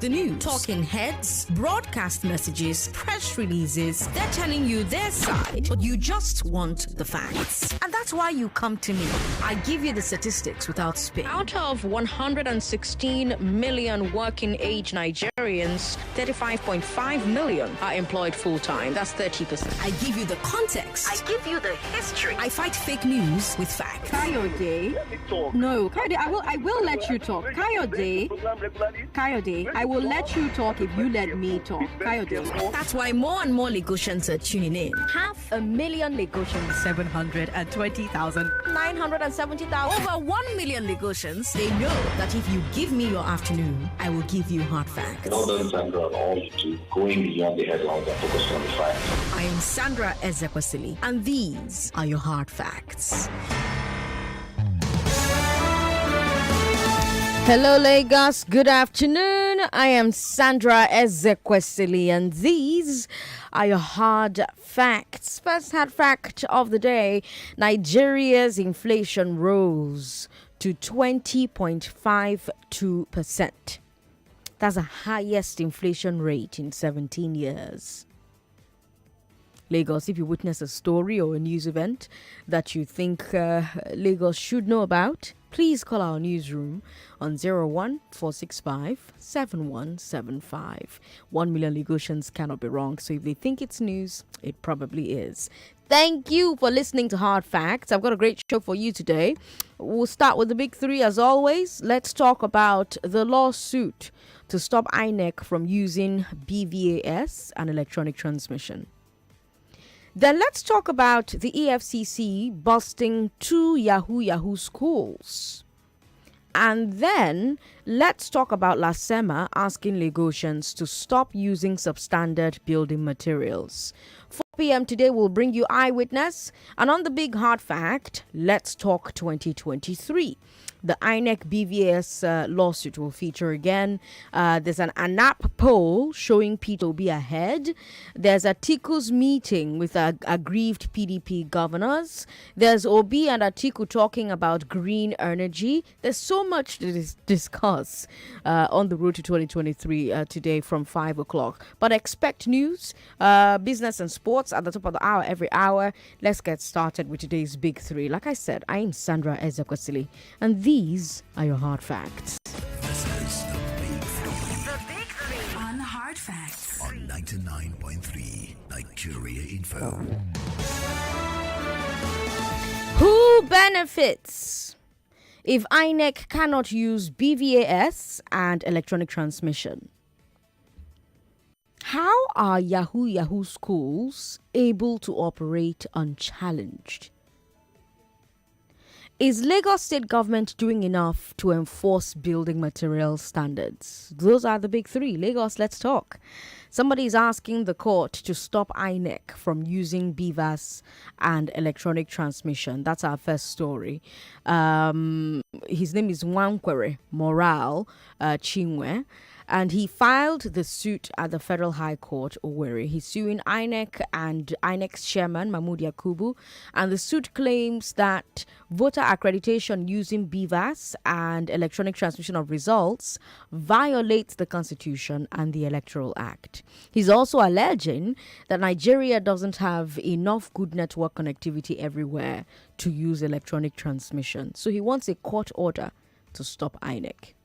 the news. Talking heads, broadcast messages, press releases. They're telling you their side, but you just want the facts. And that's why you come to me. I give you the statistics without spin. Out of 116 million working age Nigerians, 35.5 million are employed full-time. That's 30%. I give you the context. I give you the history. I fight fake news with facts. Kayode. No, Kayode, I will let you talk. Kayode, I will let you talk if you let me talk. Kayode. That's why more and more Lagosians are tuning in. 500,000 Lagosians. 720,000. 970,000. Over 1 million Lagosians. They know that if you give me your afternoon, I will give you hard facts. Well done, Sandra, on all you do, going beyond the headlines and focusing on the facts. I am Sandra Ezekwesili, and these are your hard facts. Hello, Lagos. Good afternoon. I am Sandra Ezekwesili, and these are your hard facts. First hard fact of the day: Nigeria's inflation rose to 20.52%. That's the highest inflation rate in 17 years. Lagos, if you witness a story or a news event that you think Lagos should know about, please call our newsroom on 01465-7175. 1 million Lagosians cannot be wrong, so if they think it's news, it probably is. Thank you for listening to Hard Facts. I've got a great show for you today. We'll start with the big three as always. Let's talk about the lawsuit to stop INEC from using BVAS and electronic transmission. Then let's talk about the EFCC busting 2 Yahoo schools. And then let's talk about LASEMA asking Lagosians to stop using substandard building materials. 4 p.m. today will bring you Eyewitness. And on the big hard fact, let's talk 2023. The INEC BVAS lawsuit will feature again. There's an ANAP poll showing Peter Obi ahead. There's Atiku's meeting with aggrieved PDP governors. There's Obi and Atiku talking about green energy. There's so much to discuss on the road to 2023 today from 5 o'clock. But expect news, business and sports at the top of the hour every hour. Let's get started with today's big three. Like I said, I am Sandra Ezekwesili, and these are your hard facts. This is the Big Three. The Big Three. On Hard Facts. On 99.3 Nigeria Info. Who benefits if INEC cannot use BVAS and electronic transmission? How are Yahoo schools able to operate unchallenged? Is Lagos State government doing enough to enforce building material standards? Those are the big three. Lagos, let's talk. Somebody is asking the court to stop INEC from using BVAS and electronic transmission. That's our first story. His name is Nwankwere Moral Chinwe. And he filed the suit at the Federal High Court, Owerri. He's suing INEC and INEC's chairman, Mahmood Yakubu. And the suit claims that voter accreditation using BVAS and electronic transmission of results violates the Constitution and the Electoral Act. He's also alleging that Nigeria doesn't have enough good network connectivity everywhere to use electronic transmission. So he wants a court order to stop INEC.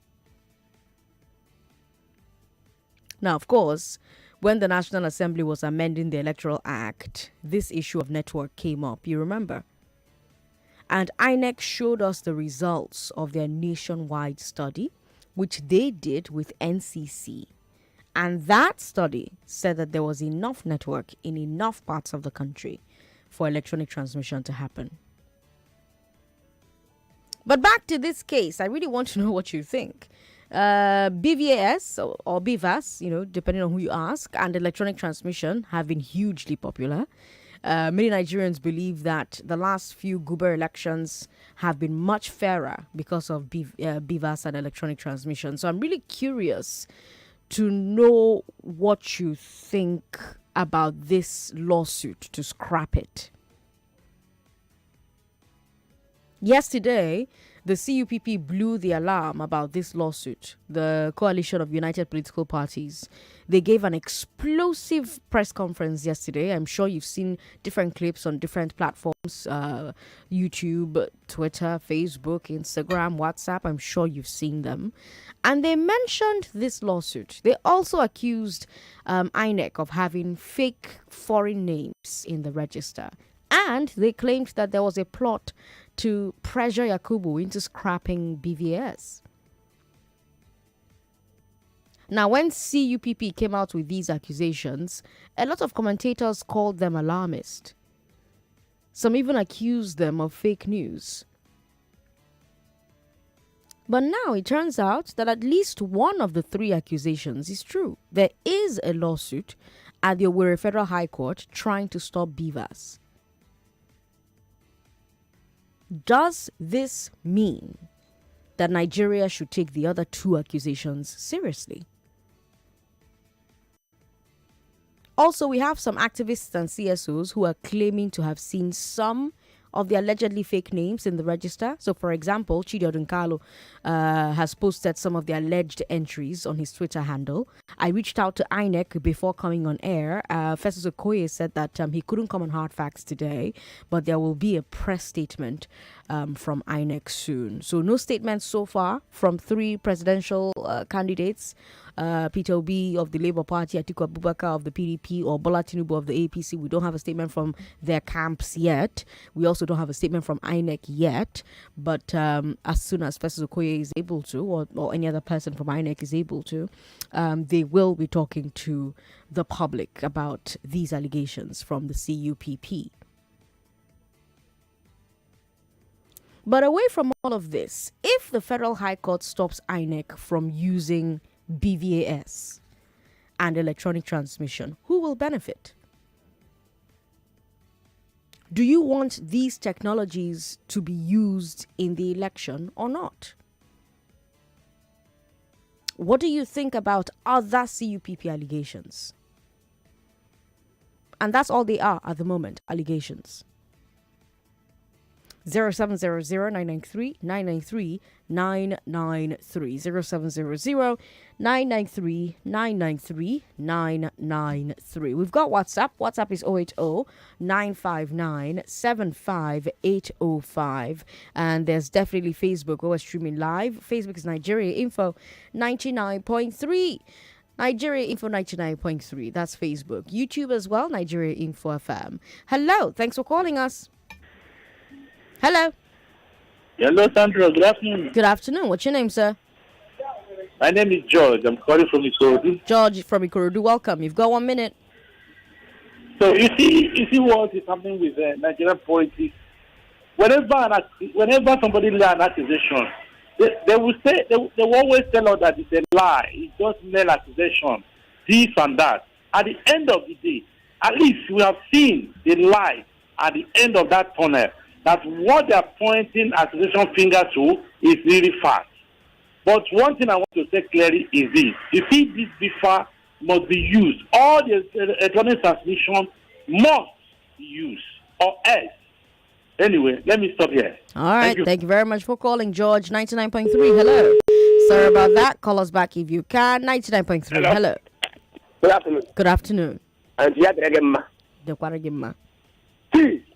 Now, of course, when the National Assembly was amending the Electoral Act, this issue of network came up, you remember? And INEC showed us the results of their nationwide study, which they did with NCC. And that study said that there was enough network in enough parts of the country for electronic transmission to happen. But back to this case, I really want to know what you think. BVAS or BVAS, depending on who you ask, and electronic transmission have been hugely popular. Many Nigerians believe that the last few Guber elections have been much fairer because of BVAS and electronic transmission. So I'm really curious to know what you think about this lawsuit to scrap it. Yesterday, The CUPP blew the alarm about this lawsuit. The Coalition of United Political Parties, they gave an explosive press conference yesterday. I'm sure you've seen different clips on different platforms, YouTube, Twitter, Facebook, Instagram, WhatsApp. I'm sure you've seen them. And they mentioned this lawsuit. They also accused INEC of having fake foreign names in the register. And they claimed that there was a plot to pressure Yakubu into scrapping BVAS. Now, when CUPP came out with these accusations, a lot of commentators called them alarmist. Some even accused them of fake news. But now it turns out that at least one of the three accusations is true. There is a lawsuit at the Owerri Federal High Court trying to stop BVAS. Does this mean that Nigeria should take the other two accusations seriously? Also, we have some activists and CSOs who are claiming to have seen some of the allegedly fake names in the register. So, for example, Chidi Odunkalo has posted some of the alleged entries on his Twitter handle. I reached out to INEC before coming on air. Festus Okoye said that he couldn't come on Hard Facts today, but there will be a press statement from INEC soon. So, no statements so far from three presidential candidates. Peter Obi of the Labour Party, Atiku Abubakar of the PDP, or Bola Tinubu of the APC. We don't have a statement from their camps yet. We also don't have a statement from INEC yet. But as soon as Festus Okoye is able to, or any other person from INEC is able to, they will be talking to the public about these allegations from the CUPP. But away from all of this, if the Federal High Court stops INEC from using BVAS and electronic transmission, who will benefit? Do you want these technologies to be used in the election or not? What do you think about other CUPP allegations? And that's all they are at the moment, allegations. 0700-993-993-993 0700-993-993. We've got WhatsApp. WhatsApp is 080-959-75805. And there's definitely Facebook where we're streaming live. Facebook is Nigeria Info 99.3. Nigeria Info 99.3. That's Facebook. YouTube as well, Nigeria Info FM. Hello. Thanks for calling us. Hello. Hello, Sandra. Good afternoon. Good afternoon. What's your name, sir? My name is George. I'm calling from Ikorodu. George from Ikorodu. Welcome. You've got 1 minute. So you see what is happening with Nigerian politics. Whenever somebody lays an accusation, they will say they will always tell us that it's a lie. It's just mere accusation, this and that. At the end of the day, at least we have seen the light at the end of that tunnel. That what they are pointing accusation finger to is really fast. But one thing I want to say clearly is this. You see, this BIFA must be used. All the electronic transmission must be used, or else. Anyway, let me stop here. All right. Thank you very much for calling, George. 99.3. Hello. Sorry about that. Call us back if you can. 99.3. Hello. Good afternoon. Good afternoon. And see,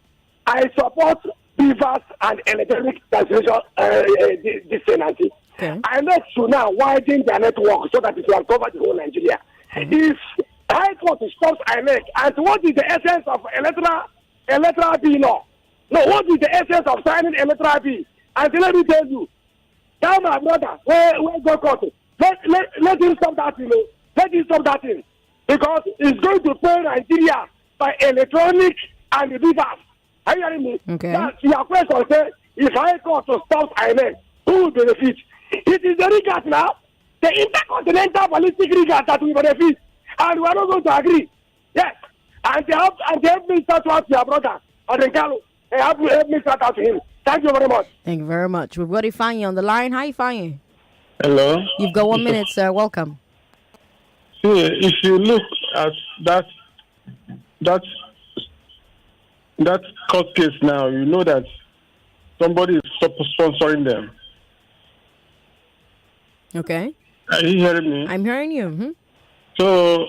I support BVAS and Electronic Transmission this tenancy. Okay. I know to now widen their network so that it will cover the whole Nigeria. If High Court stops INEC, and what is the essence of electoral bill law? No, what is the essence of signing electoral bill? And let me tell you, tell my brother, where go court, let him stop that thing. Let him stop that thing. Because it's going to pay Nigeria by electronic and the BVAS. Are you hearing me? Okay. That's your question. Say, if High Court to stop INEC, who will benefit? It is the regas now, the intercontinental ballistic regas that will benefit. And we are not going to agree. Yes. And they help me start out to your brother, Odenkalo. They help me start out to him. Thank you very much. Thank you very much. We've got Ifeanyi on the line. Hi, Ifeanyi. Hello. You've got 1 minute, sir. Welcome. See, if you look at that court case now, you know that somebody is sponsoring them. Okay. Are you hearing me? I'm hearing you. Mm-hmm. So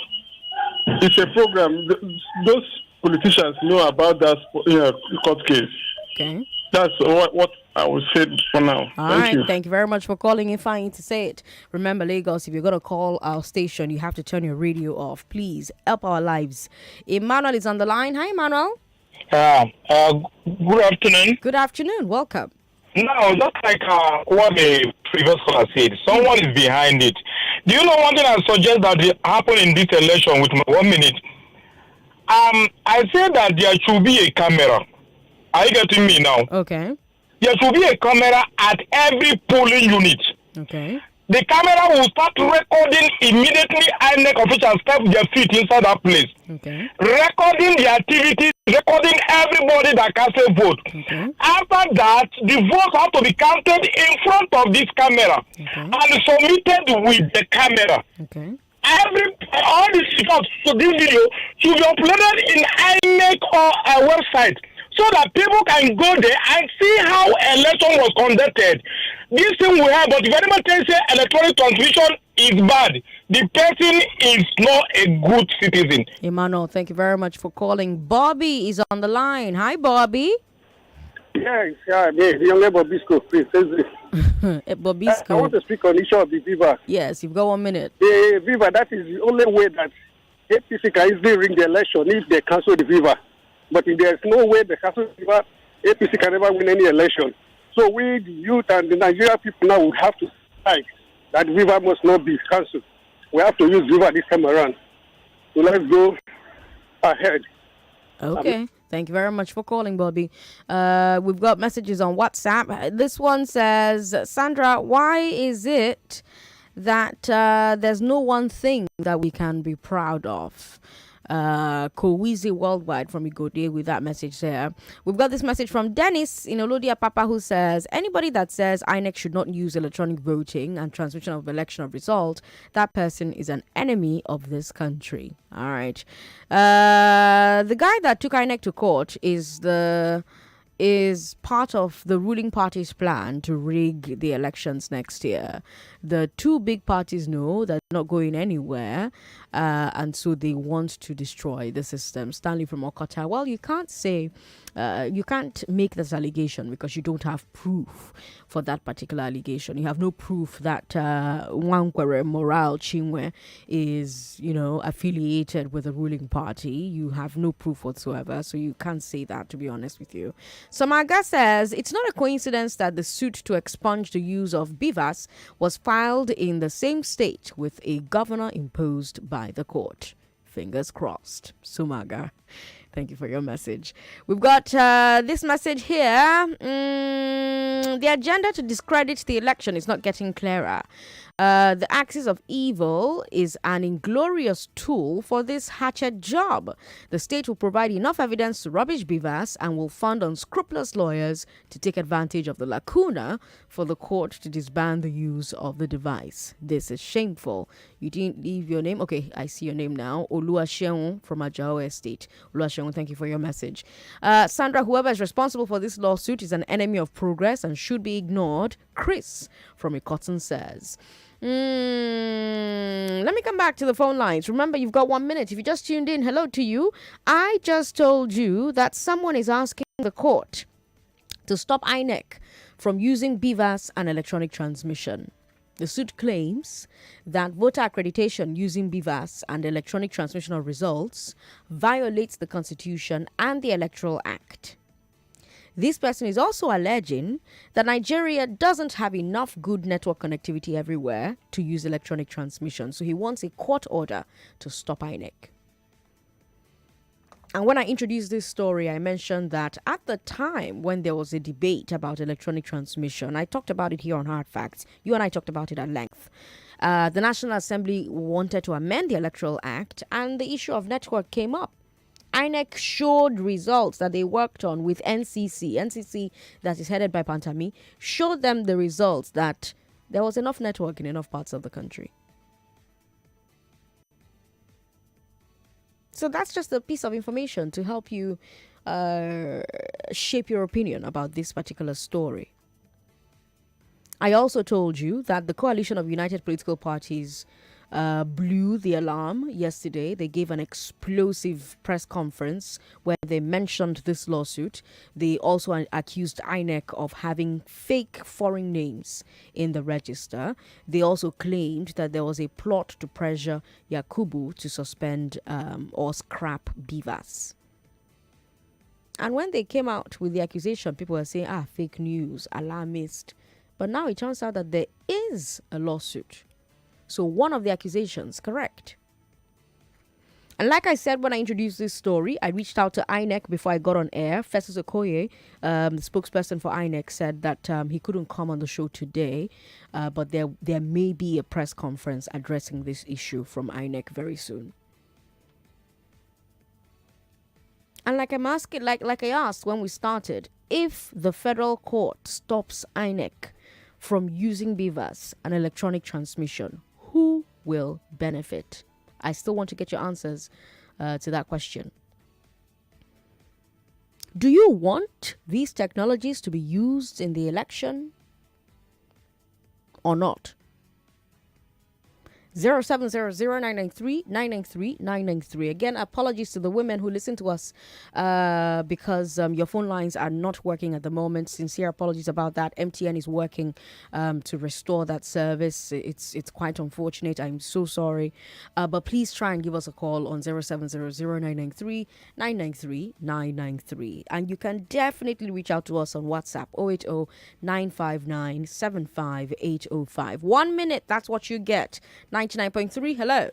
it's a program. Those politicians know about that court case. Okay. That's what I would say for now. Thank you. Thank you very much for calling in. Fine to say it. Remember, Lagos, if you're going to call our station, you have to turn your radio off. Please help our lives. Emmanuel is on the line. Hi, Emmanuel. Good afternoon. Good afternoon. Welcome. Now, just like what the previous caller said, someone is behind it. Do you know one thing I suggest that happened in this election with my 1 minute? I said that there should be a camera. Are you getting me now? Okay. There should be a camera at every polling unit. Okay. The camera will start recording immediately. INEC officials step their feet inside that place. Okay. Recording the activities, recording everybody that casts a vote. Okay. After that, the votes have to be counted in front of this camera and submitted with the camera. Okay. All these results to this video should be uploaded in INEC or a website, so that people can go there and see how election was conducted. This thing we have, but if anyone tells you electronic transmission is bad, the person is not a good citizen. Emmanuel, thank you very much for calling. Bobby is on the line. Hi, Bobby. Yes, the younger Bobisco, please. Bobisco. I want to speak on the issue of the BVAS. Yes, you've got 1 minute. The BVAS, that is the only way that APC can easily ring the election if they cancel the BVAS. But if there's no way they cancel the BVAS, APC can never win any election. So we, the youth and the Nigerian people now, would have to strike that BVAS must not be cancelled. We have to use BVAS this time around. So let's go ahead. Okay. Thank you very much for calling, Bobby. We've got messages on WhatsApp. This one says, Sandra, why is it that there's no one thing that we can be proud of? Kowizi Worldwide from Igode with that message there. We've got this message from Dennis in Olodia Papa, who says, anybody that says INEC should not use electronic voting and transmission of election of result, that person is an enemy of this country. All right. The guy that took INEC to court is part of the ruling party's plan to rig the elections next year. The two big parties know that they're not going anywhere, and so they want to destroy the system. Stanley from Okota, well, you can't say, you can't make this allegation because you don't have proof for that particular allegation. You have no proof that Wankwere Moral Chinwe is, affiliated with the ruling party. You have no proof whatsoever, so you can't say that, to be honest with you. Samaga says, it's not a coincidence that the suit to expunge the use of BVAS was filed in the same state with a governor imposed by the court. Fingers crossed. Sumaga, thank you for your message. We've got this message here. The agenda to discredit the election is not getting clearer. The axis of evil is an inglorious tool for this hatchet job. The state will provide enough evidence to rubbish BVAS and will fund unscrupulous lawyers to take advantage of the lacuna for the court to disband the use of the device. This is shameful. You didn't leave your name. Okay, I see your name now. Oluwaseun from Ajao Estate. Oluwaseun, thank you for your message. Sandra, whoever is responsible for this lawsuit is an enemy of progress and should be ignored. Chris from Ikoton says. Let me come back to the phone lines. Remember, you've got 1 minute. If you just tuned in, hello to you. I just told you that someone is asking the court to stop INEC from using BVAS and electronic transmission. The suit claims that voter accreditation using BVAS and electronic transmission of results violates the Constitution and the Electoral Act. This person is also alleging that Nigeria doesn't have enough good network connectivity everywhere to use electronic transmission. So he wants a court order to stop INEC. And when I introduced this story, I mentioned that at the time when there was a debate about electronic transmission, I talked about it here on Hard Facts. You and I talked about it at length. The National Assembly wanted to amend the Electoral Act, and the issue of network came up. INEC showed results that they worked on with NCC. NCC, that is headed by Pantami, showed them the results that there was enough network in enough parts of the country. So that's just a piece of information to help you shape your opinion about this particular story. I also told you that the coalition of united political parties blew the alarm yesterday. They gave an explosive press conference where they mentioned this lawsuit. They also accused INEC of having fake foreign names in the register. They also claimed that there was a plot to pressure Yakubu to suspend or scrap BVAS. And when they came out with the accusation, people were saying, fake news, alarmist. But now it turns out that there is a lawsuit. So one of the accusations, correct. And like I said when I introduced this story, I reached out to INEC before I got on air. Festus Okoye, the spokesperson for INEC, said that he couldn't come on the show today, but there may be a press conference addressing this issue from INEC very soon. And like I'm asking, like I asked when we started, if the federal court stops INEC from using BVAS and electronic transmission, who will benefit? I still want to get your answers to that question. Do you want these technologies to be used in the election or not? 0700-993-993-993. Again, apologies to the women who listen to us because your phone lines are not working at the moment. Sincere apologies about that. MTN is working to restore that service. It's quite unfortunate. I'm so sorry. But please try and give us a call on 0700-993-993-993. And you can definitely reach out to us on WhatsApp 080-959-75805. 1 minute, that's what you get. 99.3, hello.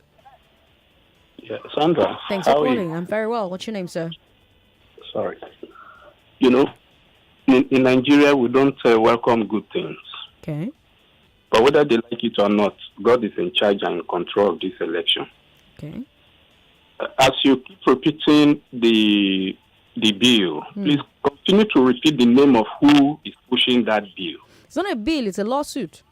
Yeah, Sandra. Thanks for calling. I'm very well. What's your name, sir? Sorry. You know, in Nigeria, we don't welcome good things. Okay. But whether they like it or not, God is in charge and in control of this election. Okay. As you keep repeating the bill, please continue to repeat the name of who is pushing that bill. It's not a bill, it's a lawsuit.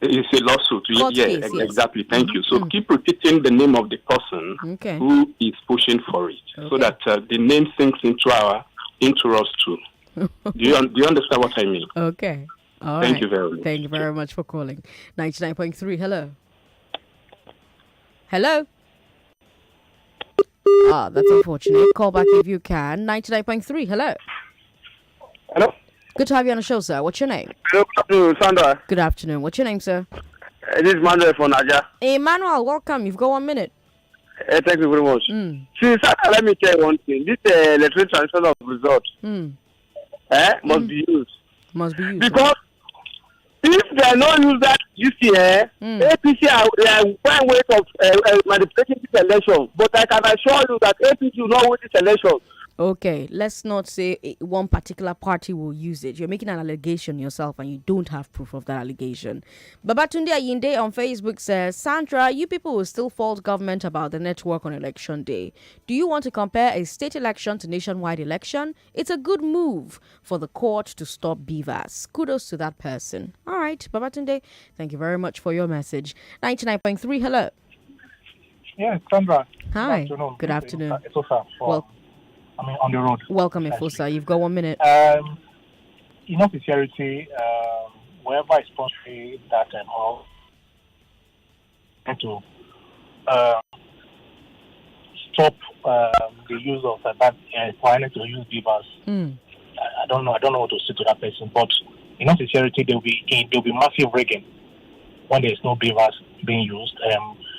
It's a lawsuit. Case, yes. Exactly. Thank you. So keep repeating the name of the person who is pushing for it, so that the name sinks into us too. Do you understand what I mean? Okay. All Thank right. you very much. Thank you very much for calling. 99.3. Hello. Hello. That's unfortunate. Call back if you can. 99.3. Hello. Hello. Good to have you on the show, sir. What's your name? Good afternoon, Sandra. Good afternoon. What's your name, sir? This is Manuel from Naja. Emmanuel, welcome. You've got 1 minute. Thank you very much. See, Sandra, let me tell you one thing. This electronic transmission of results must be used. Must be used. Because if they are not use that UCA, APC are one way of manipulating this election. But I can assure you that APC will not win this election. Okay, let's not say one particular party will use it. You're making an allegation yourself and you don't have proof of that allegation. Babatunde Ayinde on Facebook says, Sandra, you people will still fault government about the network on election day. Do you want to compare a state election to nationwide election? It's a good move for the court to stop BVAS. Kudos to that person. All right, Babatunde, thank you very much for your message. 99.3, hello. Yeah, Sandra. Hi. Good afternoon. Well, on the road. Welcome, Ifosa. You've got 1 minute. Enough sincerity, wherever it's possible that all to stop the use of that foreigner to use BVAS. I don't know what to say to that person, but enough sincerity, there'll be massive rigging when there's no BVAS being used,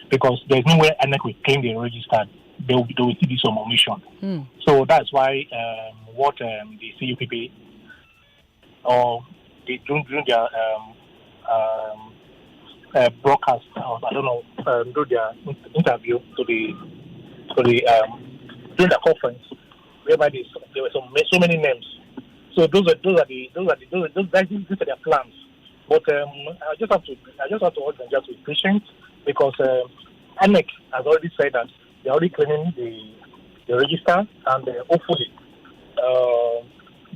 because there's no way INEC will claim they registered. There will still be some omission. So that's why what the CUPP or they during their broadcast, I don't know, do their interview to the during the conference, whereby there were so many names. So those are their plans. But I just have to urge them just to be patient, because INEC has already said that they're already claiming the register, and hopefully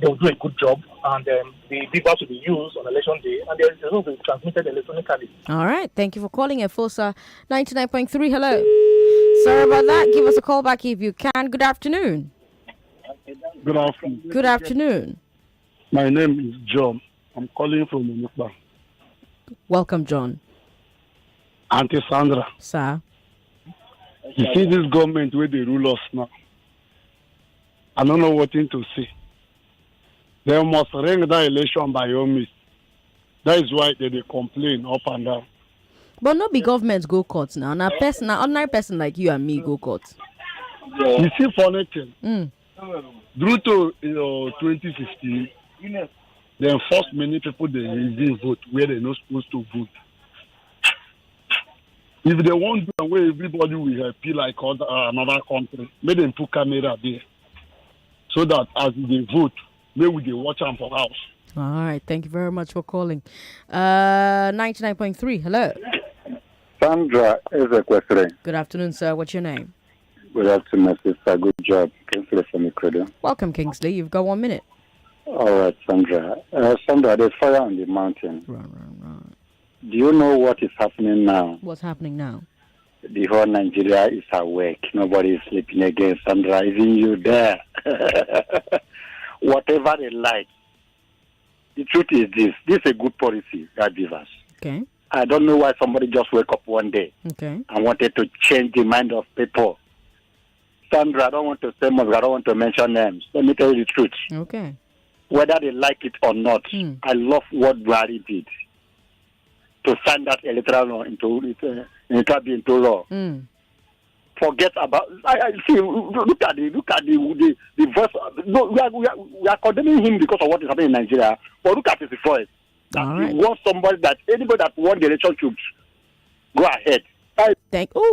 they will do a good job, and the BVAS will be used on election day, and the result will be transmitted electronically. All right. Thank you for calling Efosa. 99.3. Hello. Sorry about that. Give us a call back if you can. Good afternoon. Good afternoon. Good afternoon. My name is John. I'm calling from Onukba. Welcome, John. Auntie Sandra. Sir. You see this government where they rule us now. I don't know what thing to say. They must ring that election by all means. That is why they complain up and down. But not be government go court now. Now ordinary person like you and me go court. You see, funny thing. Due to 2015, they enforced many people they didn't vote where they're not supposed to vote. If they want to do away, everybody will appeal like another country. Make them put camera there, so that as they vote, maybe they watch them for house. All right, thank you very much for calling. 99.3. Hello. Sandra Ezekwesili. Good afternoon, sir. What's your name? Good afternoon, sister. Good job. Kingsley from Electoral. Welcome, Kingsley. You've got 1 minute. All right, Sandra. Sandra, there's fire on the mountain. Right. Do you know what is happening now? What's happening now? The whole Nigeria is awake. Nobody is sleeping again, Sandra. Even you there. Whatever they like. The truth is this. This is a good policy that BVAS. Okay. I don't know why somebody just wake up one day and wanted to change the mind of people. Sandra, I don't want to say much. I don't want to mention names. Let me tell you the truth. Okay. Whether they like it or not, I love what Buhari did to sign that electoral law into law. Forget about. I see. Look at the voice. No, we are condemning him because of what is happening in Nigeria. But look at his voice. That he wants somebody that anybody that won the election should go ahead.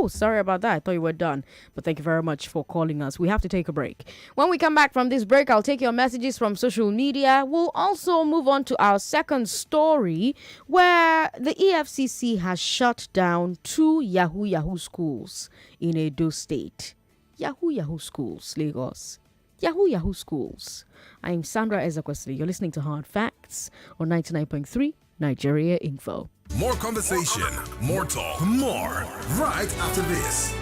Sorry about that. I thought you were done. But thank you very much for calling us. We have to take a break. When we come back from this break, I'll take your messages from social media. We'll also move on to our second story where the EFCC has shut down 2 Yahoo schools in Edo State. Yahoo schools, Lagos. Yahoo schools. I'm Sandra Ezekwesili. You're listening to Hard Facts on 99.3 Nigeria Info. More conversation, more talk, more right after this.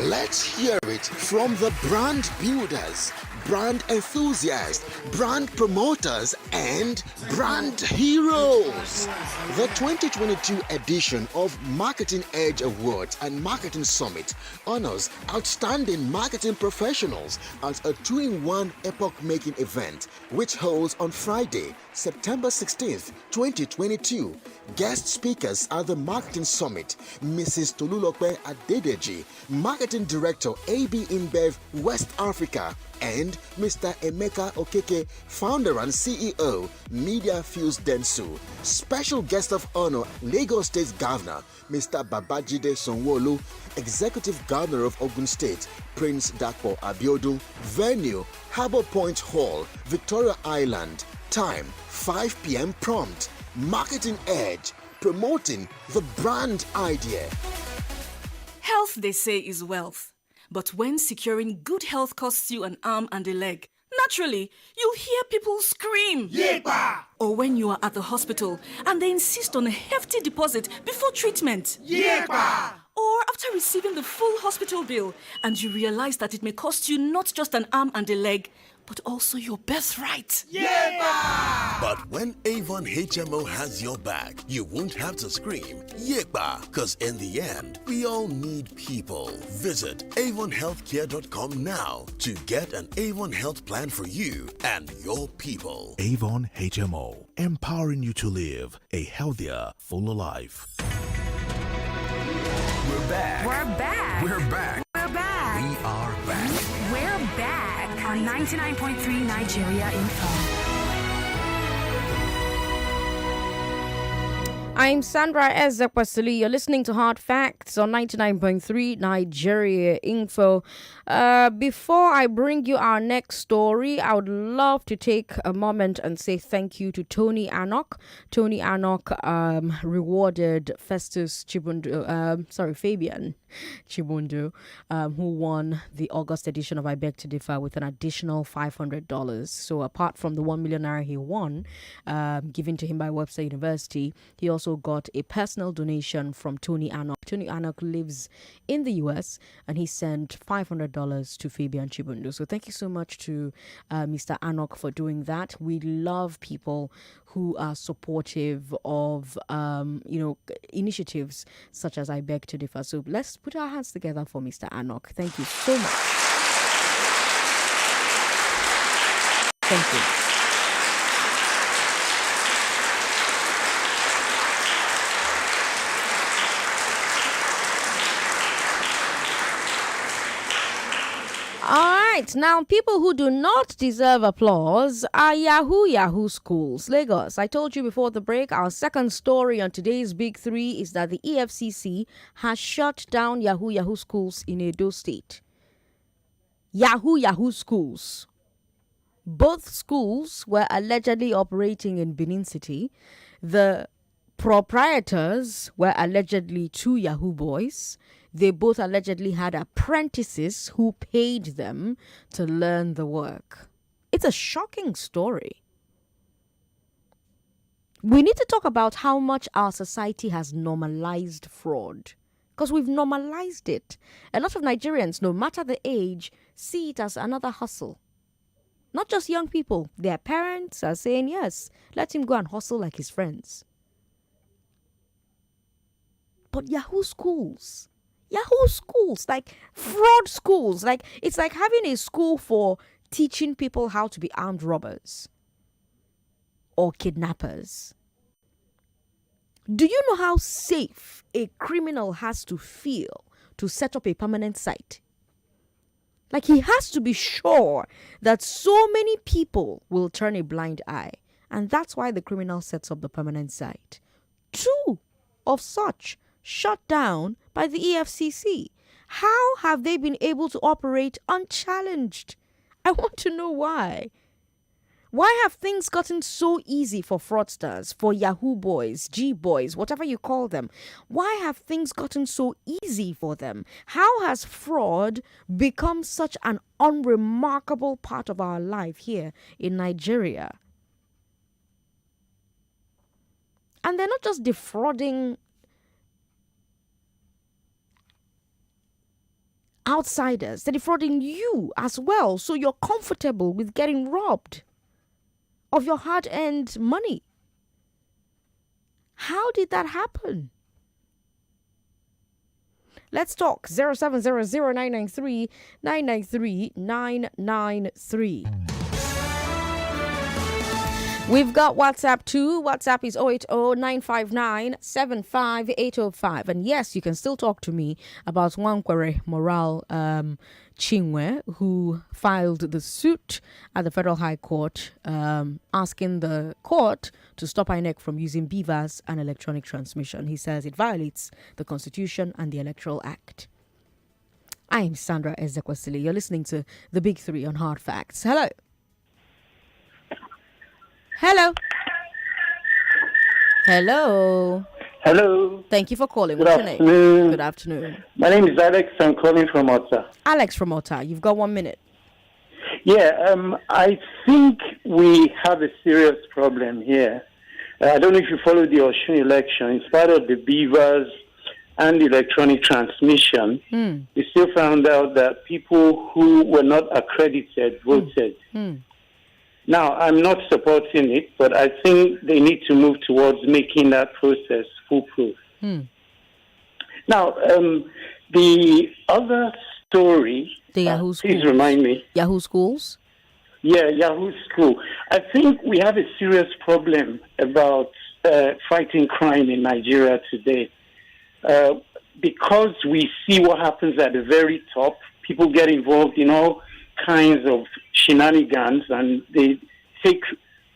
Let's hear it from the brand builders, brand enthusiasts, brand promoters, and brand heroes. The 2022 edition of Marketing Edge Awards and Marketing Summit honors outstanding marketing professionals as a 2-in-1 epoch-making event, which holds on Friday, September 16th, 2022. Guest speakers at the Marketing Summit, Mrs. Tolulope Adedeji, Marketing Director, AB InBev West Africa, and Mr. Emeka Okeke, Founder and CEO, Media Fuse Densu. Special guest of honor, Lagos State Governor, Mr. Babajide Sonwo-Olu, Executive Governor of Ogun State, Prince Dapo Abiodun. Venue, Harbour Point Hall, Victoria Island. Time, 5 p.m. prompt. Marketing Edge, promoting the brand idea. Health, they say, is wealth. But when securing good health costs you an arm and a leg, naturally, you'll hear people scream. Yepa! Or when you are at the hospital and they insist on a hefty deposit before treatment. Yepa! Or after receiving the full hospital bill and you realize that it may cost you not just an arm and a leg, but also your birthright. Yepa! But when Avon HMO has your back, you won't have to scream, Yepa, because in the end, we all need people. Visit avonhealthcare.com now to get an Avon Health plan for you and your people. Avon HMO, empowering you to live a healthier, fuller life. We're back. We're back. We're back. We're back. We are back. We're back on 99.3 Nigeria Info. I'm Sandra Ezekwesili. You're listening to Hard Facts on 99.3 Nigeria Info. Before I bring you our next story, I would love to take a moment and say thank you to Tony Anok. Tony Anok rewarded Festus Chibundu, Fabian Chibundu, who won the August edition of I Beg to Differ with an additional $500. So apart from the 1 million naira he won, given to him by Webster University, he also got a personal donation from Tony Anok. Tony Anok lives in the US, and he sent $500 to Fabian Chibundu. So thank you so much to Mr. Anok for doing that. We love people who are supportive of, initiatives such as I Beg to Differ. So let's put our hands together for Mr. Anok. Thank you so much. Thank you. All right, now people who do not deserve applause are Yahoo schools. Lagos, I told you before the break, our second story on today's Big Three is that the EFCC has shut down Yahoo schools in Edo State. Yahoo schools. Both schools were allegedly operating in Benin City. The proprietors were allegedly two Yahoo boys. They both allegedly had apprentices who paid them to learn the work. It's a shocking story. We need to talk about how much our society has normalized fraud, because we've normalized it. A lot of Nigerians, no matter the age, see it as another hustle. Not just young people. Their parents are saying, yes, let him go and hustle like his friends. But Yahoo schools, like fraud schools, like it's like having a school for teaching people how to be armed robbers or kidnappers. Do you know how safe a criminal has to feel to set up a permanent site? Like, he has to be sure that so many people will turn a blind eye. And that's why the criminal sets up the permanent site. 2 of such shut down by the EFCC. How have they been able to operate unchallenged? I want to know why. Why have things gotten so easy for fraudsters, for Yahoo boys, G boys, whatever you call them? Why have things gotten so easy for them? How has fraud become such an unremarkable part of our life here in Nigeria? And they're not just defrauding outsiders, they're defrauding you as well, so you're comfortable with getting robbed of your hard-earned money. How did that happen? Let's talk. 0700-993-993. We've got WhatsApp too. WhatsApp is 080-959-75805. And yes, you can still talk to me about Nwankwere Moral Chinwe, who filed the suit at the Federal High Court, asking the court to stop INEC from using BVAS and Electronic Transmission. He says it violates the Constitution and the Electoral Act. I'm Sandra Ezekwesili. You're listening to The Big Three on Hard Facts. Hello. Hello. Hello. Hello. Thank you for calling. Good What's afternoon. your name? Good afternoon. My name is Alex. I'm calling from Otta. Alex from Otta. You've got 1 minute. Yeah, I think we have a serious problem here. I don't know if you followed the Osun election. In spite of the BVAS and electronic transmission, we still found out that people who were not accredited voted. Now, I'm not supporting it, but I think they need to move towards making that process foolproof. Now, the other story, the Yahoo schools. Please remind me. Yahoo schools? Yeah, Yahoo school. I think we have a serious problem about fighting crime in Nigeria today. Because we see what happens at the very top, people get involved in all kinds of shenanigans, and they take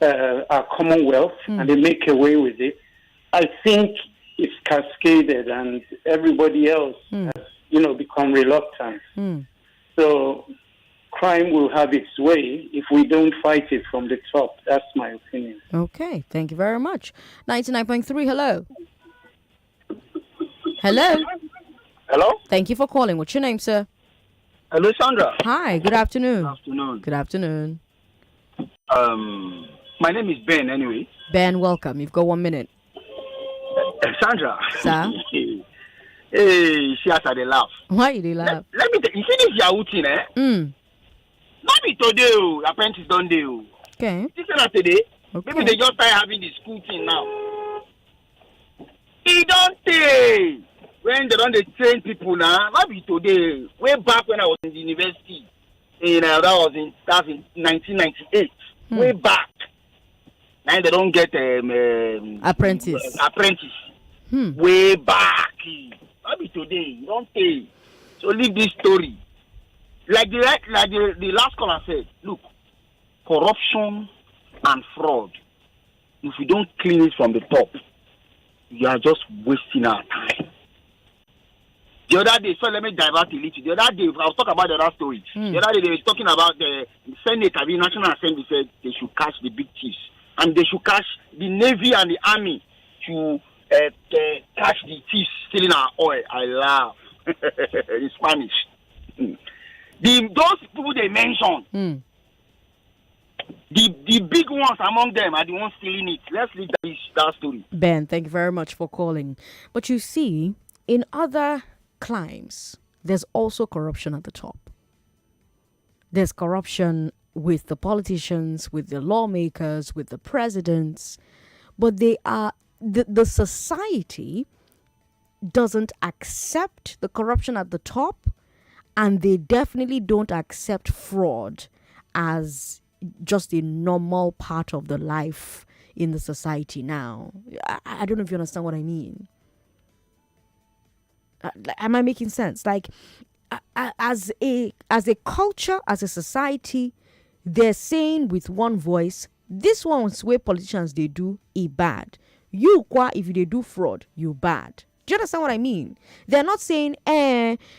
our commonwealth and they make away with it. I think it's cascaded, and everybody else has, become reluctant. So crime will have its way if we don't fight it from the top. That's my opinion. Okay, thank you very much. 99.3, hello. Hello. Hello? Thank you for calling. What's your name, sir? Hello, Sandra. Hi, good afternoon. Good afternoon. Good afternoon. My name is Ben, anyway. Ben, welcome. You've got 1 minute. Sandra. Sir? Hey, she has had a laugh. Why you laugh? Let me tell you, see this Yahoo thing, eh? Not be today, apprentice don't do. Okay. This is not today. Okay. Maybe they just start having the school thing now. It don't take. When they don't train people now, not be today. Way back when I was in the university, that was in 1998. Way back. Now they don't get apprentice. Way back. Not be today. Don't take. So leave this story. Like the last caller said, look, corruption and fraud. If we don't clean it from the top, you are just wasting our time. The other day, so let me divert a little. The other day, I was talking about the other story. The other day, they were talking about the Senate, the National Assembly said they should catch the big thieves. And they should catch the Navy and the Army to catch the thieves stealing our oil. I laugh. In Spanish. Those people they mentioned, the big ones among them are the ones stealing it. Let's leave that story. Ben, thank you very much for calling. But you see, in other climes, there's also corruption at the top. There's corruption with the politicians, with the lawmakers, with the presidents, but they are the society doesn't accept the corruption at the top, and they definitely don't accept fraud as just a normal part of the life in the society now. I don't know if you understand what I mean. Am I making sense? Like, as a culture, as a society, they're saying with one voice, this one's way politicians they do it bad. You if they do fraud, you bad. Do you understand what I mean? They're not saying,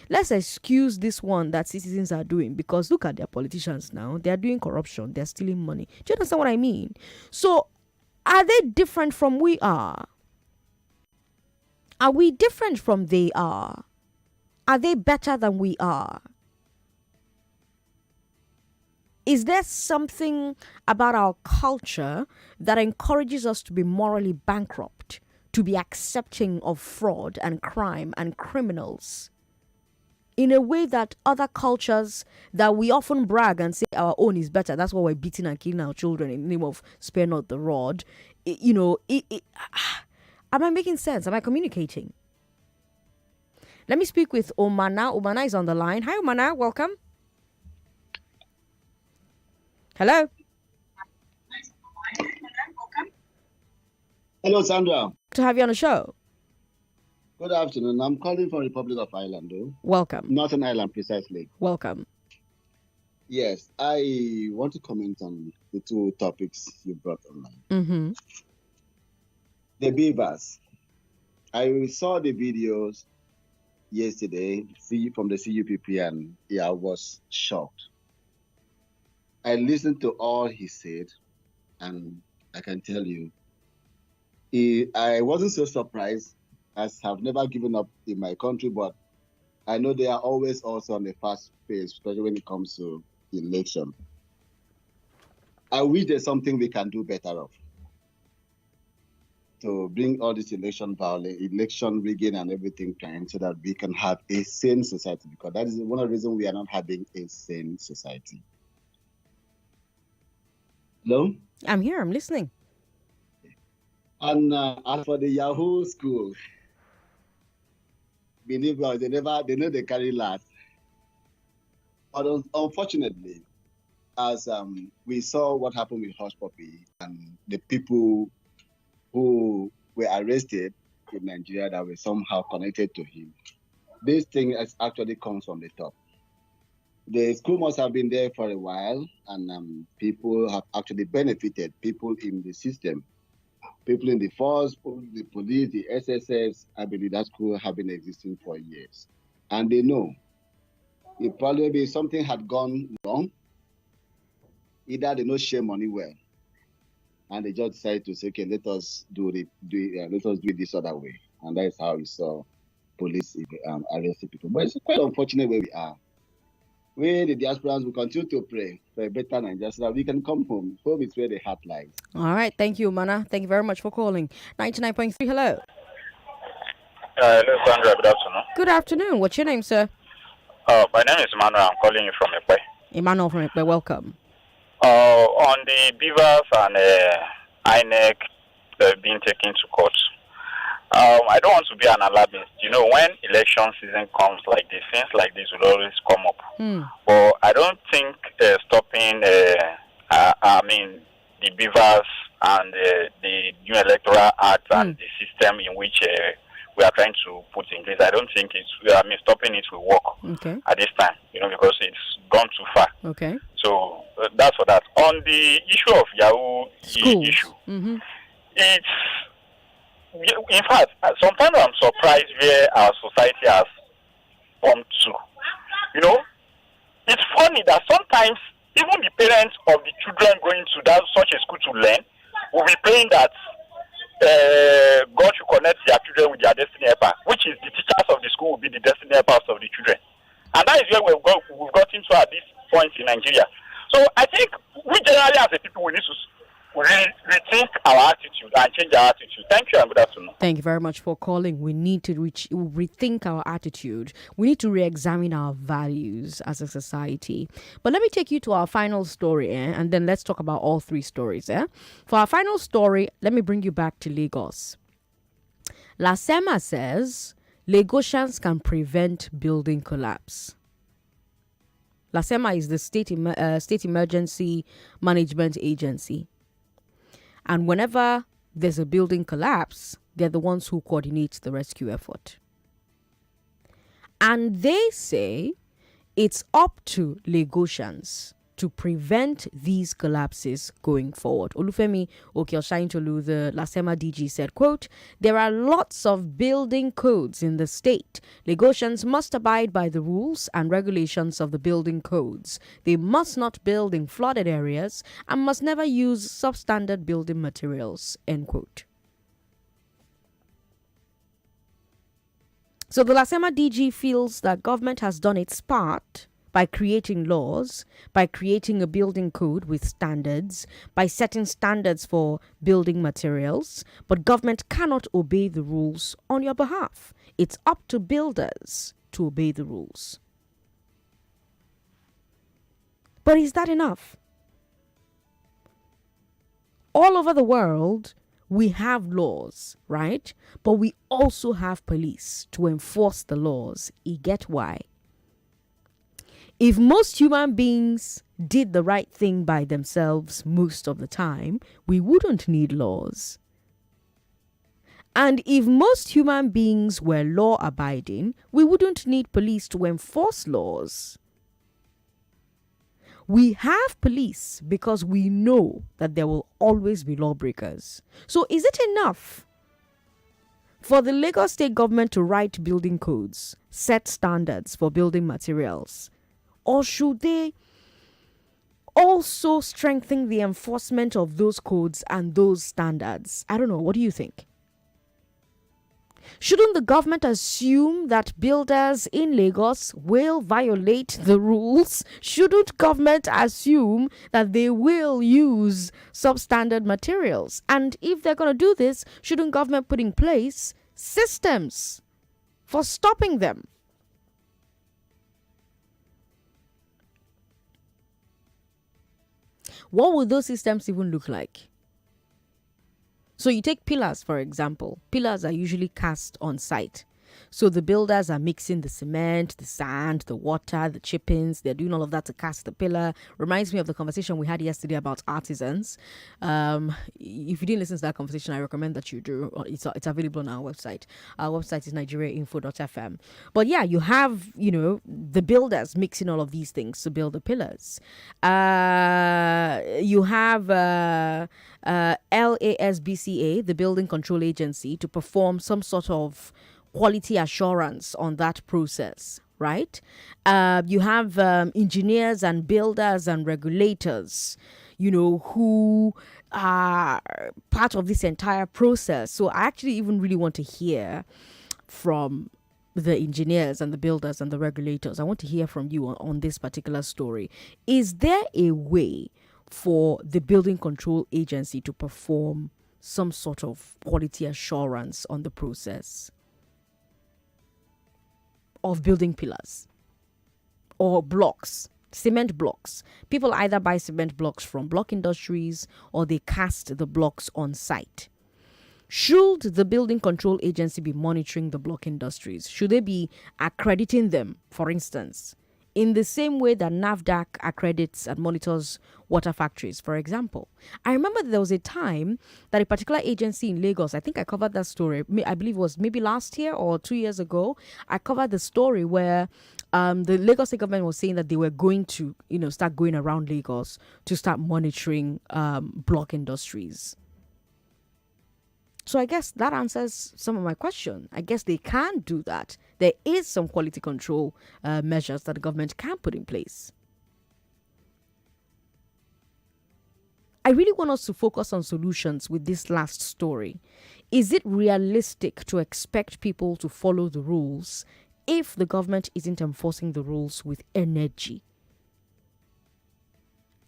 let's excuse this one that citizens are doing because look at their politicians now. They're doing corruption. They're stealing money. Do you understand what I mean? So, are they different from we are? Are we different from they are? Are they better than we are? Is there something about our culture that encourages us to be morally bankrupt, to be accepting of fraud and crime and criminals in a way that other cultures that we often brag and say our own is better? That's why we're beating and killing our children in the name of spare not the rod. Am I making sense? Am I communicating? Let me speak with Omana. Omana is on the line. Hi, Omana. Welcome. Hello. Hello, Sandra. To have you on the show. Good afternoon. I'm calling from Republic of Ireland, though. Welcome. Northern Ireland, precisely. Welcome. Yes, I want to comment on the two topics you brought online. Mm-hmm. The BVAS. I saw the videos yesterday from the CUPP and I was shocked. I listened to all he said, and I can tell you, I wasn't so surprised, as I've never given up in my country, but I know they are always also on the fast pace, especially when it comes to election. I wish there's something we can do better of to bring all this election violence, election rigging and everything trying so that we can have a sane society, because that is one of the reasons we are not having a sane society. Hello? I'm here. I'm listening. And as for the Yahoo school, believe me, they know they carry last. But unfortunately, as we saw what happened with Hush Puppy and the people who were arrested in Nigeria that were somehow connected to him, this thing actually comes from the top. The school must have been there for a while, and people have actually benefited, people in the system. People in the force, the police, the SSS, I believe that school have been existing for years. And they know it probably something had gone wrong. Either they know share money well, and they just decided to say, okay, let us do it this other way. And that is how we saw police arresting people. But it's quite unfortunate where we are. We, the diasporans, will continue to pray for a better Nigeria so that we can come home. Home is where the heart lies. All right. Thank you, Mana. Thank you very much for calling. 99.3, hello. Hello, Sandra. Good afternoon. Good afternoon. What's your name, sir? My name is Emmanuel. I'm calling you from Ekpe. Emmanuel from Ekpe. Welcome. On the BVAS and INEC being taken to court, I don't want to be an alarmist. You know, when election season comes like this, things like this will always come up. But I don't think stopping, the BVAS and the new Electoral Act and the system in which we are trying to put in place, I don't think stopping it will work at this time, because it's gone too far. Okay. So that's for that. On the issue of Yahoo issue, it's, in fact, sometimes I'm surprised where our society has come to. It's funny that sometimes even the parents of the children going to such a school to learn will be praying that God should connect their children with their destiny helper, which is the teachers of the school will be the destiny helpers of the children. And that is where we've got into at this point in Nigeria. So I think we generally as a people, we need to rethink our attitude and change our attitude. Thank you and good afternoon. Thank you very much for calling. We need to rethink our attitude. We need to re-examine our values as a society. But let me take you to our final story, and then let's talk about all three stories. For our final story, let me bring you back to Lagos. LASEMA says Lagosians can prevent building collapse. LASEMA is the State Emergency Management Agency. And whenever there's a building collapse, they're the ones who coordinate the rescue effort. And they say it's up to Lagosians to prevent these collapses going forward. Olufemi Okioshaintolu, the LASEMA DG, said, quote, "There are lots of building codes in the state. Lagosians must abide by the rules and regulations of the building codes. They must not build in flooded areas and must never use substandard building materials," end quote. So the LASEMA DG feels that government has done its part by creating laws, by creating a building code with standards, by setting standards for building materials, but government cannot obey the rules on your behalf. It's up to builders to obey the rules. But is that enough? All over the world, we have laws, right? But we also have police to enforce the laws. You get why? If most human beings did the right thing by themselves most of the time, we wouldn't need laws. And if most human beings were law-abiding, we wouldn't need police to enforce laws. We have police because we know that there will always be lawbreakers. So is it enough for the Lagos state government to write building codes, set standards for building materials? Or should they also strengthen the enforcement of those codes and those standards? I don't know. What do you think? Shouldn't the government assume that builders in Lagos will violate the rules? Shouldn't government assume that they will use substandard materials? And if they're going to do this, shouldn't government put in place systems for stopping them? What would those systems even look like? So you take pillars, for example. Pillars are usually cast on site. So the builders are mixing the cement, the sand, the water, the chippings. They're doing all of that to cast the pillar. Reminds me of the conversation we had yesterday about artisans. If you didn't listen to that conversation, I recommend that you do. It's available on our website. Our website is nigeriainfo.fm. But yeah, you have, the builders mixing all of these things to build the pillars. You have LASBCA, the Building Control Agency, to perform some sort of quality assurance on that process, right? You have engineers and builders and regulators, who are part of this entire process. So I actually even really want to hear from the engineers and the builders and the regulators. I want to hear from you on this particular story. Is there a way for the Building Control Agency to perform some sort of quality assurance on the process of building pillars or blocks, cement blocks? People either buy cement blocks from block industries or they cast the blocks on site. Should the Building Control Agency be monitoring the block industries? Should they be accrediting them, for instance, in the same way that NAFDAC accredits and monitors water factories, for example? I remember there was a time that a particular agency in Lagos, I think I covered that story, I believe it was maybe last year or 2 years ago, I covered the story where the Lagos state government was saying that they were going to, start going around Lagos to start monitoring block industries. So I guess that answers some of my question. I guess they can do that. There is some quality control measures that the government can put in place. I really want us to focus on solutions with this last story. Is it realistic to expect people to follow the rules if the government isn't enforcing the rules with energy?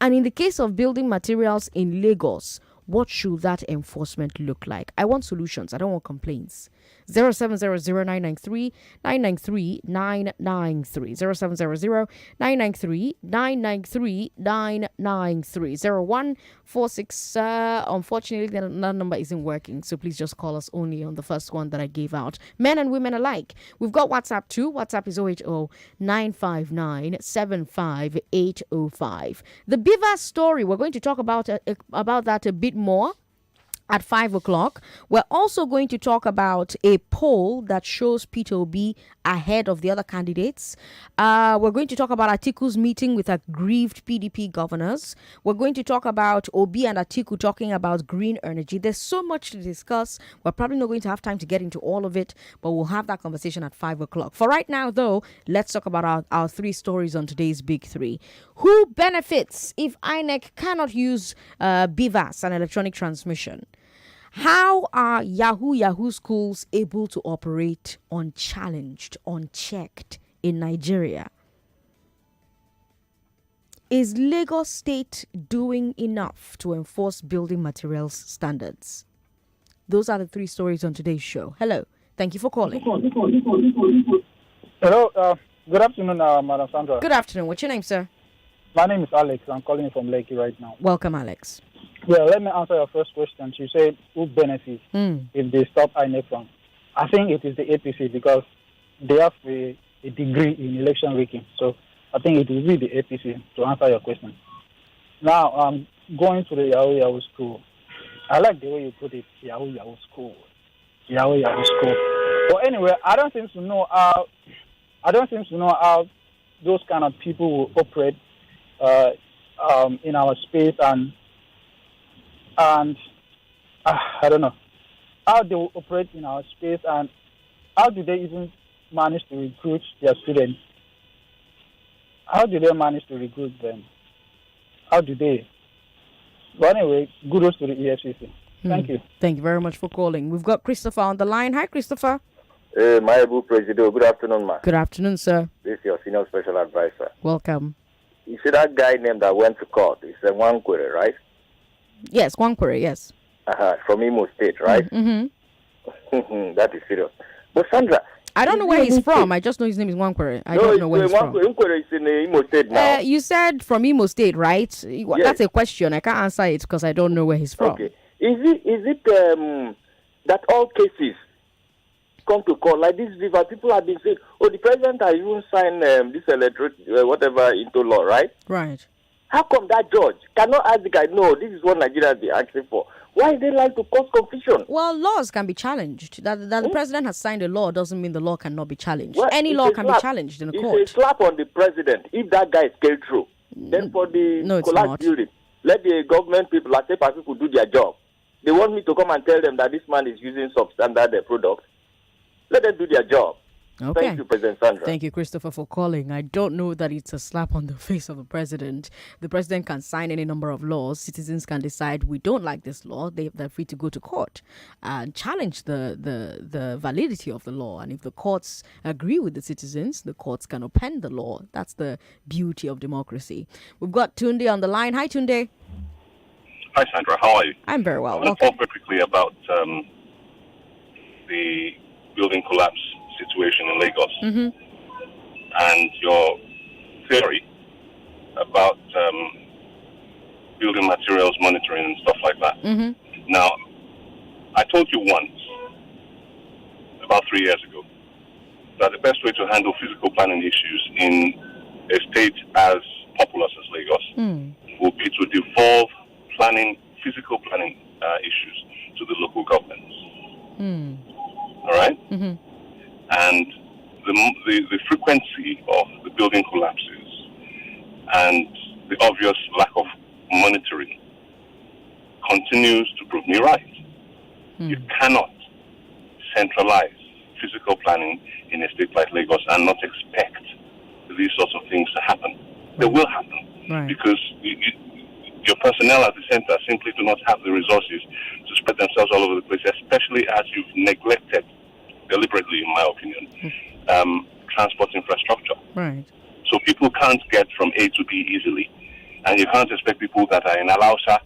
And in the case of building materials in Lagos, what should that enforcement look like? I want solutions. I don't want complaints. 0700-993-993-993. 0700-993-993-993. 0146. Unfortunately, that number isn't working, so please just call us only on the first one that I gave out. Men and women alike. We've got WhatsApp too. WhatsApp is 080-959-75805. The BVAS story, we're going to talk about that a bit more at 5 o'clock. We're also going to talk about a poll that shows Peter Obi ahead of the other candidates. We're going to talk about Atiku's meeting with aggrieved PDP governors. We're going to talk about Obi and Atiku talking about green energy. There's so much to discuss. We're probably not going to have time to get into all of it, but we'll have that conversation at 5 o'clock. For right now, though, let's talk about our three stories on today's Big Three. Who benefits if INEC cannot use BVAS and electronic transmission? How are Yahoo schools able to operate unchallenged, unchecked in Nigeria? Is Lagos State doing enough to enforce building materials standards? Those are the three stories on today's show. Hello. Thank you for calling. Hello. Good afternoon, Madam Sandra. Good afternoon. What's your name, sir? My name is Alex. I'm calling you from Lekki right now. Welcome, Alex. Yeah, let me answer your first question. You said who benefits if they stop INEC from? I think it is the APC because they have a degree in election rigging. So I think it will be the APC to answer your question. Now, going to the Yahoo school. I like the way you put it, Yahoo school. Yahoo school. But anyway, I don't seem to know how those kind of people will operate in our space and I don't know how they will operate in our space and how do they even manage to recruit their students? How do they manage to recruit them? How do they? But anyway, kudos to the EFCC. Thank you. Thank you very much for calling. We've got Christopher on the line. Hi, Christopher. My able President. Good afternoon, ma. Good afternoon, sir. This is your senior special advisor. Welcome. You see that guy named that went to court? It's a Nwankwe, right? Yes, Nwankwe, yes. From Imo State, right? Mm-hmm. That is serious. But Sandra, I don't know where he's from. I just know his name is Nwankwe. I don't know where he's from. Nwankwe is in Imo State now. You said from Imo State, right? Yes. That's a question. I can't answer it because I don't know where he's from. Okay. Is it that all cases come to court like this? River people have been saying, "Oh, the president has even signed this electric whatever into law, right?" Right. How come that judge cannot ask the guy, "No, this is what Nigeria is asking for"? Why they like to cause confusion? Well, laws can be challenged. That the president has signed a law doesn't mean the law cannot be challenged. Well, any law can be challenged in a court. It's a slap on the president if that guy is scaled through. Then for the collapse building, let the government people, like people, do their job. They want me to come and tell them that this man is using substandard product. Let them do their job. Okay. Thank you, President Sandra. Thank you, Christopher, for calling. I don't know that it's a slap on the face of the president. The president can sign any number of laws. Citizens can decide we don't like this law. They're free to go to court and challenge the validity of the law. And if the courts agree with the citizens, the courts can append the law. That's the beauty of democracy. We've got Tunde on the line. Hi, Tunde. Hi, Sandra. How are you? I'm very well. I want to talk very quickly about the building collapse situation in Lagos and your theory about building materials monitoring and stuff like that. Now, I told you once, about 3 years ago, that the best way to handle physical planning issues in a state as populous as Lagos would be to devolve physical planning issues to the local governments. All right? And the frequency of the building collapses and the obvious lack of monitoring continues to prove me right. You cannot centralize physical planning in a state like Lagos and not expect these sorts of things to happen. They will happen because your personnel at the center simply do not have the resources to spread themselves all over the place, especially as you've neglected, deliberately in my opinion, transport infrastructure. Right. So people can't get from A to B easily, and you can't expect people that are in Alausa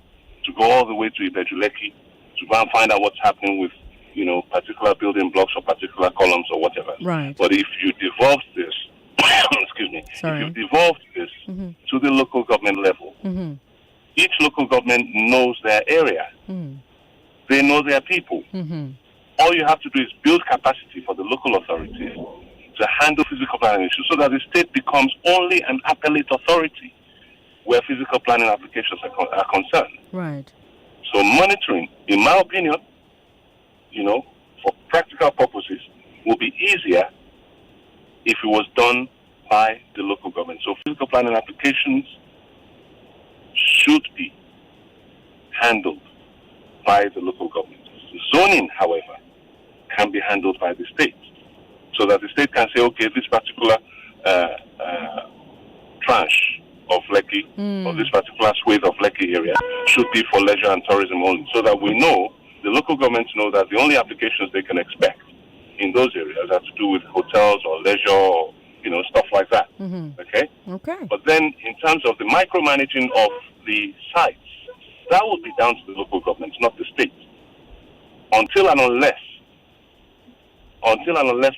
to go all the way to Ibejuleki to go and find out what's happening with, particular building blocks or particular columns or whatever. Right. But if you devolve this, excuse me, if you devolve this to the local government level, each local government knows their area. They know their people. All you have to do is build capacity for the local authorities to handle physical planning issues so that the state becomes only an appellate authority where physical planning applications are concerned. Right. So monitoring, in my opinion, for practical purposes, will be easier if it was done by the local government. So physical planning applications should be handled by the local government. Zoning, however, can be handled by the state, so that the state can say, okay, this particular tranche of Lekki or this particular swathe of Lekki area should be for leisure and tourism only, so that we know, the local governments know that the only applications they can expect in those areas have to do with hotels or leisure or, stuff like that. Okay? Okay. But then in terms of the micromanaging of the sites, that would be down to the local governments, not the state. Until and unless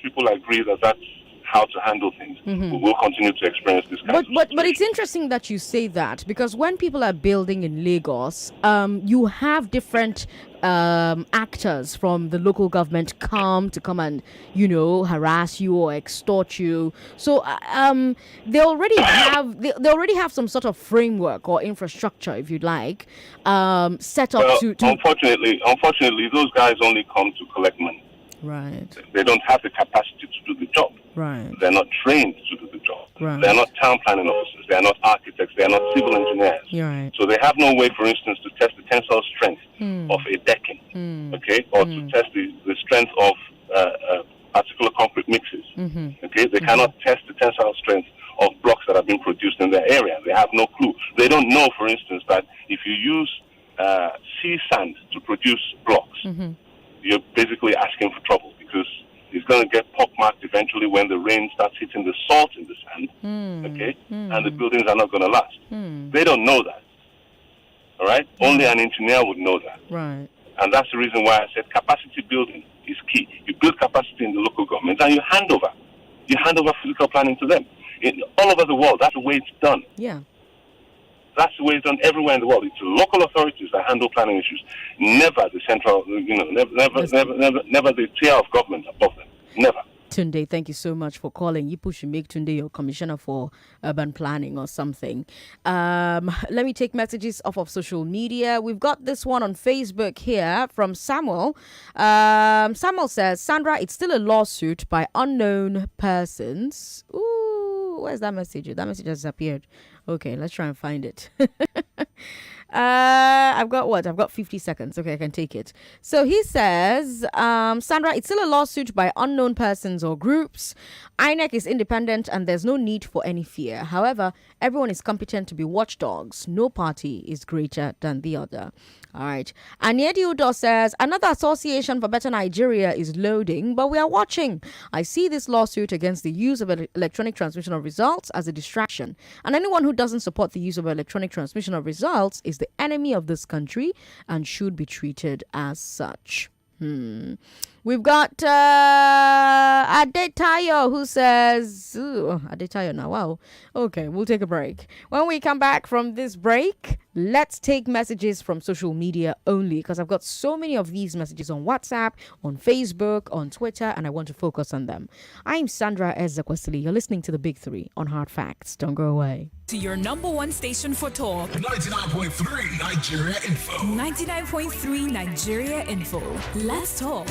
people agree that that's how to handle things, we will continue to experience this kind of situation. But it's interesting that you say that, because when people are building in Lagos, you have different actors from the local government come and harass you or extort you. So they already have some sort of framework or infrastructure, if you'd like, set up to. Unfortunately, those guys only come to collect money. Right. They don't have the capacity to do the job. Right. They're not trained to do the job. Right. They're not town planning officers. They're not architects. They're not civil engineers. Right. So they have no way, for instance, to test the tensile strength of a decking, okay, or to test the strength of particular concrete mixes. Okay, they cannot test the tensile strength of blocks that have been produced in their area. They have no clue. They don't know, for instance, that if you use sea sand to produce blocks, you're basically asking for trouble, because it's going to get pockmarked eventually when the rain starts hitting the salt in the sand, okay? And the buildings are not going to last. They don't know that, all right? Only an engineer would know that. Right. And that's the reason why I said capacity building is key. You build capacity in the local government and you hand over physical planning to them. All over the world, that's the way it's done. Yeah. That's the way it's done everywhere in the world. It's local authorities that handle planning issues, never the central, never the tier of government above them. Never. Tunde, thank you so much for calling. You should make Tunde your commissioner for urban planning or something. Let me take messages off of social media. We've got this one on Facebook here from Samuel. Samuel says, Sandra, it's still a lawsuit by unknown persons. Ooh, where's that message? That message has disappeared. Okay, let's try and find it. I've got what? I've got 50 seconds. Okay, I can take it. So he says, Sandra, it's still a lawsuit by unknown persons or groups. INEC is independent and there's no need for any fear. However, everyone is competent to be watchdogs. No party is greater than the other. All right. And Yedi Udo says, another association for better Nigeria is loading, but we are watching. I see this lawsuit against the use of electronic transmission of results as a distraction. And anyone who doesn't support the use of electronic transmission of results is the enemy of this country and should be treated as such. We've got Adetayo who says, Adetayo now, wow. Okay, we'll take a break. When we come back from this break, let's take messages from social media only because I've got so many of these messages on WhatsApp, on Facebook, on Twitter, and I want to focus on them. I'm Sandra Ezekwesili. You're listening to The Big Three on Hard Facts. Don't go away. To your number one station for talk. 99.3 Nigeria Info. 99.3 Nigeria Info. Let's talk.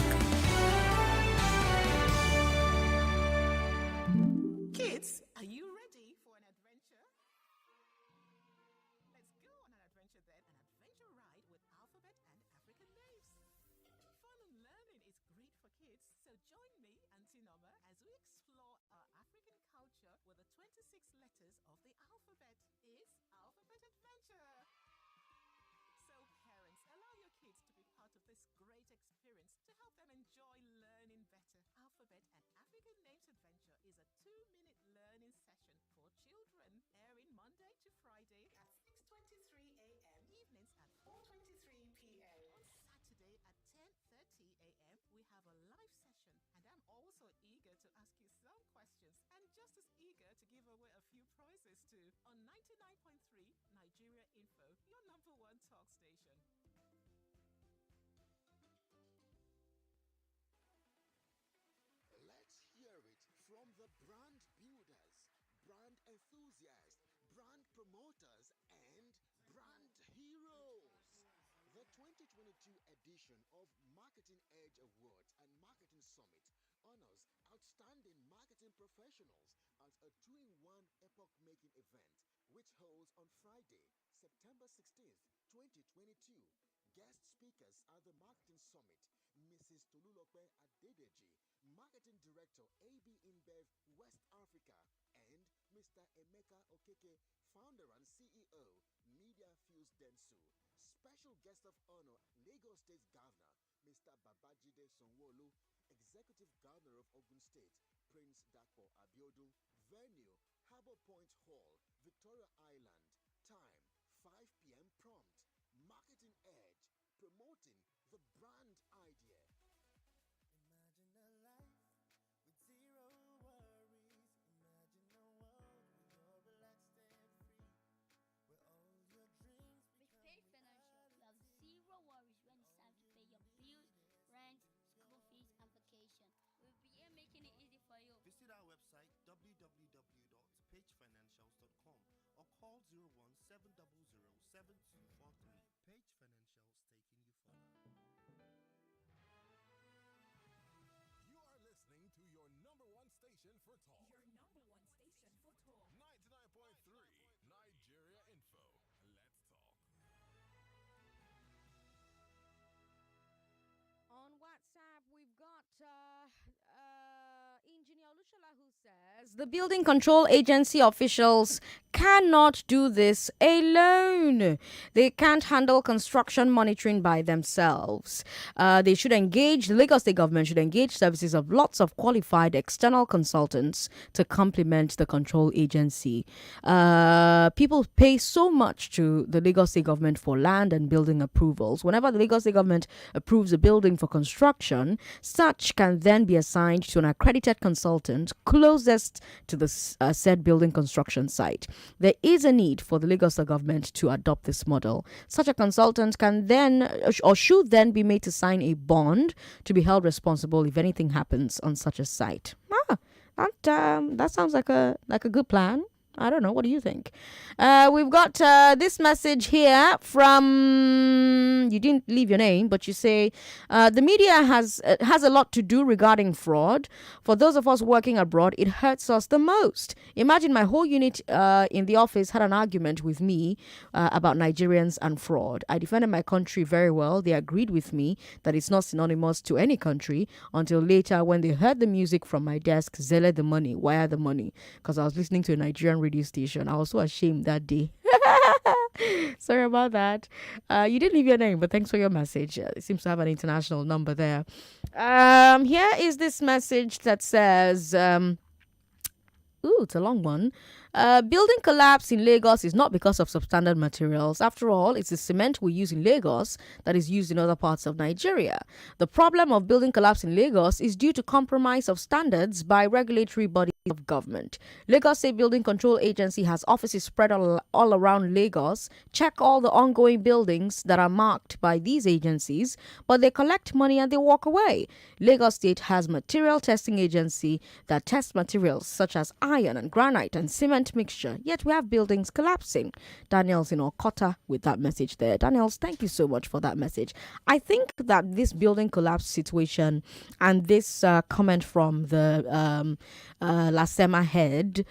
Kids, are you ready for an adventure? Let's go on an adventure then. An adventure ride with alphabet and African names. Fun and learning is great for kids, so join me, Auntie Noma, as we explore our African culture with the 26 letters of the alphabet. It's Alphabet Adventure. So parents, allow your kids to be part of this great experience to help them enjoy learning better. Alphabet and African Names Adventure is a 2-minute learning session for children, airing Monday to Friday at 6:23 a.m. evenings at 4:23 p.m. On Saturday at 10:30 a.m. we have a live session, and I'm also eager to ask you some questions and just as eager to give away a few prizes too on 99.3 Nigeria Info, your number one talk station. Let's hear it from the brand builders, brand enthusiasts, brand promoters, and brand heroes. The 2022 edition of Marketing Edge Awards and Marketing Summit honors outstanding marketing professionals as a 2-in-1 epoch-making event, which holds on Friday, September 16th, 2022. Guest speakers at the Marketing Summit, Mrs. Tolulope Adedeji, Marketing Director, AB InBev West Africa, and Mr. Emeka Okeke, Founder and CEO, Media Fuse Densu. Special guest of honor, Lagos State Governor, Mr. Babajide Sonwo-Olu, Executive Governor of Ogun State, Prince Dapo Abiodun. Venue, Harbour Point Hall, Victoria Island. Time, 5 p.m. prompt. Marketing Edge, promoting the brand idea. Imagine a life with zero worries. Imagine a world where you're relaxed and free, where all your dreams With Pay Financial, you have zero worries when it's time to pay your bills, rent, school fees, and vacation. We'll be here making it easy for you. Visit our website www.pagefinancials.com or call 017007243. Page Financials, taking you further. You are listening to your number one station for talk. Your number one station for talk. 99.3 Nigeria Info. Let's talk. On WhatsApp, we've got Engineer Lushala who says the Building Control Agency officials cannot do this alone. They can't handle construction monitoring by themselves. They should engage, the Lagos State government should engage services of lots of qualified external consultants to complement the control agency. People pay so much to the Lagos State government for land and building approvals. Whenever the Lagos State government approves a building for construction, such can then be assigned to an accredited consultant closest to the said building construction site. There is a need for the Lagos government to adopt this model. Such a consultant can then or should then be made to sign a bond to be held responsible if anything happens on such a site. That sounds like a good plan. I don't know. What do you think? We've got this message here from, you didn't leave your name, but you say the media has a lot to do regarding fraud. For those of us working abroad, it hurts us the most. Imagine my whole unit in the office had an argument with me about Nigerians and fraud. I defended my country very well. They agreed with me that it's not synonymous to any country until later when they heard the music from my desk, zele the money, wire the money, because I was listening to a Nigerian radio station. I was so ashamed that day. Sorry about that. You didn't leave your name, but thanks for your message. It seems to have an international number there. Here is this message that says, it's a long one. Building collapse in Lagos is not because of substandard materials. After all, it's the cement we use in Lagos that is used in other parts of Nigeria. The problem of building collapse in Lagos is due to compromise of standards by regulatory bodies of government. Lagos State Building Control Agency has offices spread all around Lagos. Check all the ongoing buildings that are marked by these agencies, but they collect money and they walk away. Lagos State has material testing agency that tests materials such as iron and granite and cement mixture, yet we have buildings collapsing. Daniel's in Okota with that message there. Daniels, thank you so much for that message. I think that this building collapse situation and this comment from the LASEMA head,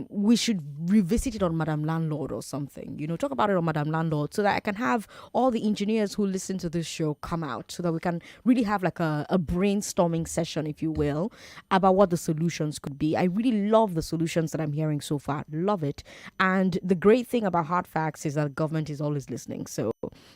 we should revisit it on Madam Landlord or something. Talk about it on Madam Landlord so that I can have all the engineers who listen to this show come out so that we can really have like a brainstorming session, if you will, about what the solutions could be. I really love the solutions that I'm hearing so far. Love it. And the great thing about hard facts is that the government is always listening. So,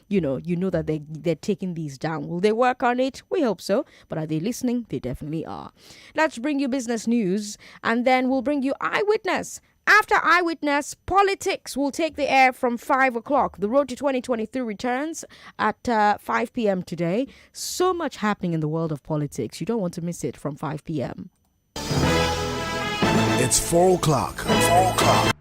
you know that they're taking these down. Will they work on it? We hope so. But are they listening? They definitely are. Let's bring you business news, and then we'll bring you Eyewitness. After Eyewitness, politics will take the air from 5 o'clock. The road to 2023 returns at 5 p.m. today. So much happening in the world of politics. You don't want to miss it from 5 p.m. It's 4 o'clock. 4 o'clock.